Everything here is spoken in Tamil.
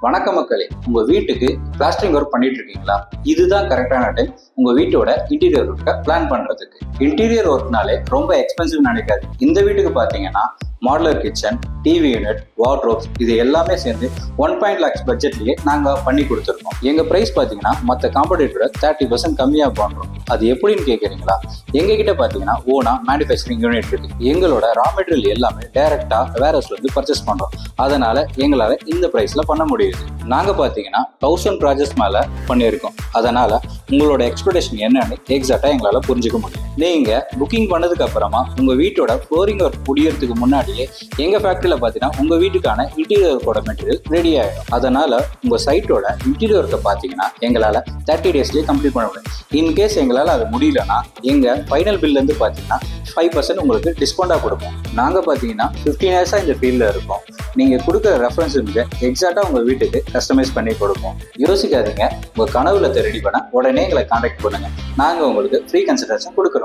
வணக்க மக்களே, உங்க வீட்டுக்கு பிளாஸ்டரிங் ஒர்க் பண்ணிட்டு இருக்கீங்களா? இதுதான் கரெக்டான டைம் உங்க வீட்டோட இன்டீரியர் ஒர்க்கை பிளான் பண்றதுக்கு. இன்டீரியர் ஒர்க்னாலே ரொம்ப எக்ஸ்பென்சிவ் நினைக்காது. இந்த வீட்டுக்கு பாத்தீங்கன்னா modular kitchen, TV unit, wardrobes இது எல்லாமே சேர்ந்து 1.5 lakhs பட்ஜெட்லயே நாங்க பண்ணி கொடுத்துருக்கோம். எங்க பிரைஸ் பாத்தீங்கன்னா மற்ற காம்படிட்டரோட 30% கம்மியா பண்றோம். அது எப்படின்னு கேக்குறீங்களா? எங்க கிட்ட பாத்தீங்கன்னா ஓனா மேனுஃபேக்சரிங் யூனிட் இருக்கு. எங்களோட ரா மெட்டீரியல் எல்லாமே டைரக்டா வேர்ஹவுஸ்ல இருந்து பர்ச்சேஸ் பண்றோம். அதனால எங்களால இந்த பிரைஸ்ல பண்ண முடியுது. நாங்க பாத்தீங்கன்னா 1000 ப்ராஜெக்ட்ஸ் மேல பண்ணியிருக்கோம். அதனால உங்களோட எக்ஸ்பெக்டேஷன் என்னன்னு எக்ஸாக்டா எங்களால புரிஞ்சுக்க முடியும். நீங்க புக்கிங் பண்ணதுக்கு அப்புறமா உங்க வீட்டோட ஃப்ளோரிங் ஒர்க் முடியறதுக்கு முன்னாடியே எங்க ஃபேக்டரியில பாத்தீங்கன்னா உங்க வீட்டுக்கான இன்டீரியர் ஒர்க்கோட மெட்டீரியல் ரெடி ஆயிடும். அதனால உங்க சைட்டோட இன்டீரியர் ஒர்க்கை பாத்தீங்கன்னா எங்களால 30 daysலயே கம்ப்ளீட் பண்ண முடியும். இன்கேஸ் எங்களால அது முடியலன்னா எங்க ஃபைனல் பில்ல இருந்து பாத்தீங்கன்னா 5% உங்களுக்கு டிஸ்கவுண்டா கொடுப்போம். நாங்க பாத்தீங்கன்னா 15 years இந்த ஃபீல்ட்ல இருக்கோம். நீங்க கொடுக்குற ரெஃபரன்ஸுக்கு எக்ஸாக்டா உங்க வீட்டுக்கு கஸ்டமைஸ் பண்ணி கொடுப்போம். யோசிக்காதீங்க, உங்க கனவுல ரெடி பண்ண உடனே எங்களை கான்டாக்ட் பண்ணுங்க. நாங்க உங்களுக்கு ஃப்ரீ கன்சல்டேஷன் கொடுக்குறோம்.